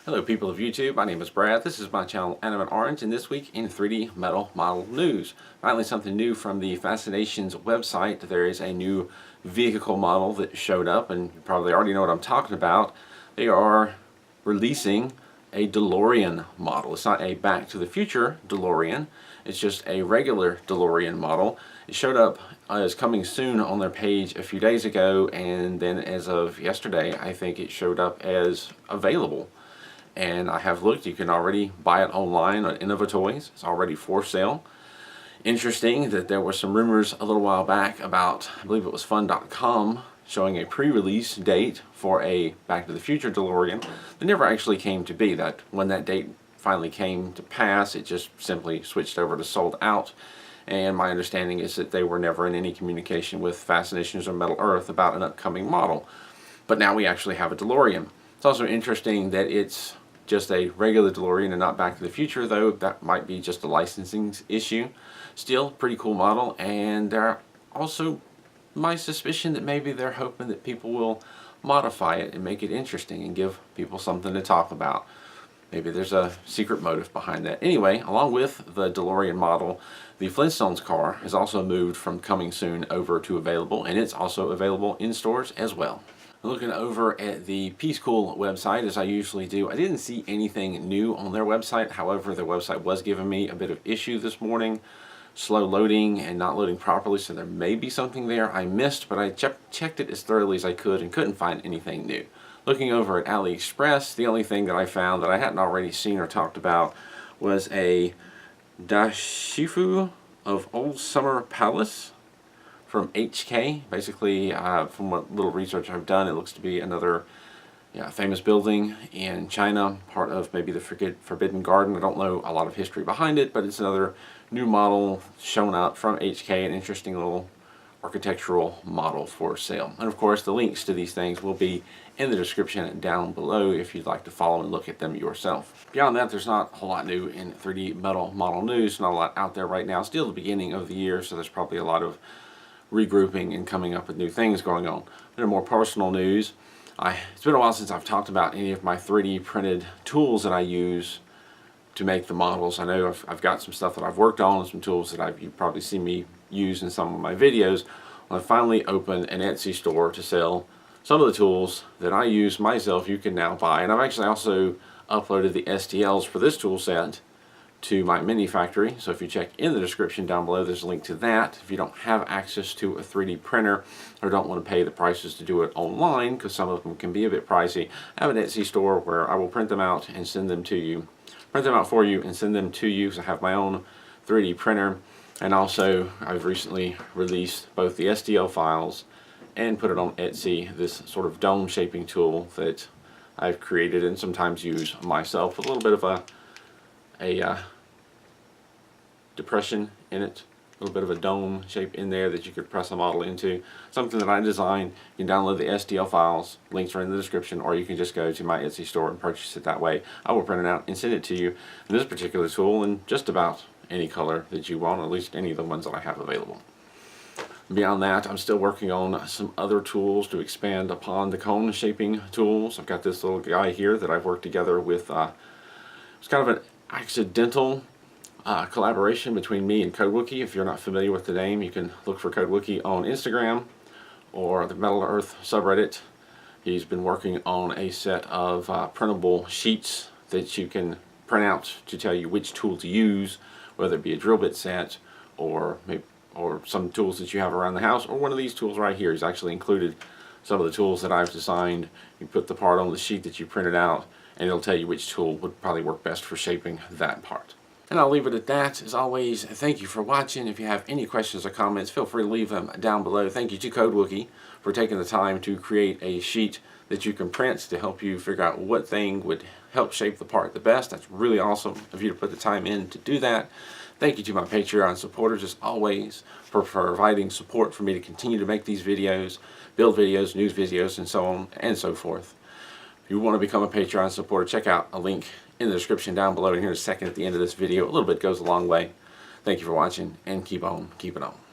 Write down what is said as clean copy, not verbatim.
Hello people of YouTube, my name is Brad. This is my channel Animate Orange, and this week in 3D metal model news. Finally something new from the Fascinations website. There is a new vehicle model that showed up, and you probably already know what I'm talking about. They are releasing a DeLorean model. It's not a Back to the Future DeLorean, it's just a regular DeLorean model. It showed up as coming soon on their page a few days ago, and then as of yesterday I think it showed up as available. And I have looked, you can already buy it online on Innovatoys. It's already for sale. Interesting that there were some rumors a little while back about, I believe it was fun.com, showing a pre-release date for a Back to the Future DeLorean that never actually came to be. That when that date finally came to pass, it just simply switched over to sold out. And my understanding is that they were never in any communication with Fascinations or Metal Earth about an upcoming model. But now we actually have a DeLorean. It's also interesting that it's just a regular DeLorean and not Back to the Future, though that might be just a licensing issue. Still, pretty cool model, and there also my suspicion that maybe they're hoping that people will modify it and make it interesting and give people something to talk about. Maybe there's a secret motive behind that. Anyway, along with the DeLorean model, the Flintstones car has also moved from coming soon over to available, and it's also available in stores as well. Looking over at the Peace Cool website, as I usually do, I didn't see anything new on their website. However, their website was giving me a bit of issue this morning. Slow loading and not loading properly, so there may be something there I missed, but I checked it as thoroughly as I could and couldn't find anything new. Looking over at Aliexpress, the only thing that I found that I hadn't already seen or talked about was a Dashifu of Old Summer Palace from HK. Basically, from what little research I've done, it looks to be another famous building in China, part of maybe the Forbidden Garden. I don't know a lot of history behind it, but it's another new model shown up from HK, an interesting little architectural model for sale. And of course, the links to these things will be in the description down below if you'd like to follow and look at them yourself. Beyond that, there's not a whole lot new in 3D metal model news. Not a lot out there right now. Still the beginning of the year, so there's probably a lot of regrouping and coming up with new things going on. In more personal news, it's been a while since I've talked about any of my 3D printed tools that I use to make the models. I know I've got some stuff that I've worked on and some tools that you've probably seen me use in some of my videos. I finally opened an Etsy store to sell some of the tools that I use myself. You can now buy, and I've actually also uploaded the STLs for this tool set to my mini factory, so if you check in the description down below, there's a link to that. If you don't have access to a 3D printer or don't want to pay the prices to do it online, because some of them can be a bit pricey, I have an Etsy store where I will print them out and send them to you. Print them out for you and send them to you, because I have my own 3D printer. And also, I've recently released both the STL files and put it on Etsy, this sort of dome shaping tool that I've created and sometimes use myself with a little bit of a depression in it, a little bit of a dome shape in there that you could press a model into. Something that I designed. You can download the STL files, links are in the description, or you can just go to my Etsy store and purchase it that way. I will print it out and send it to you. And this particular tool in just about any color that you want, or at least any of the ones that I have available. Beyond that, I'm still working on some other tools to expand upon the cone shaping tools. I've got this little guy here that I've worked together with. It's kind of an accidental collaboration between me and CodeWookie. If you're not familiar with the name, you can look for CodeWookie on Instagram or the Metal Earth subreddit. He's been working on a set of printable sheets that you can print out to tell you which tool to use, whether it be a drill bit set or some tools that you have around the house, or one of these tools right here. He's actually included some of the tools that I've designed. You put the part on the sheet that you printed out, and it'll tell you which tool would probably work best for shaping that part. And I'll leave it at that. As always, thank you for watching. If you have any questions or comments, feel free to leave them down below. Thank you to CodeWookie for taking the time to create a sheet that you can print to help you figure out what thing would help shape the part the best. That's really awesome of you to put the time in to do that. Thank you to my Patreon supporters, as always, for providing support for me to continue to make these videos, build videos, news videos, and so on and so forth. If you want to become a Patreon supporter, check out a link in the description down below, and here in a second at the end of this video. A little bit goes a long way. Thank you for watching, and keep on keeping on.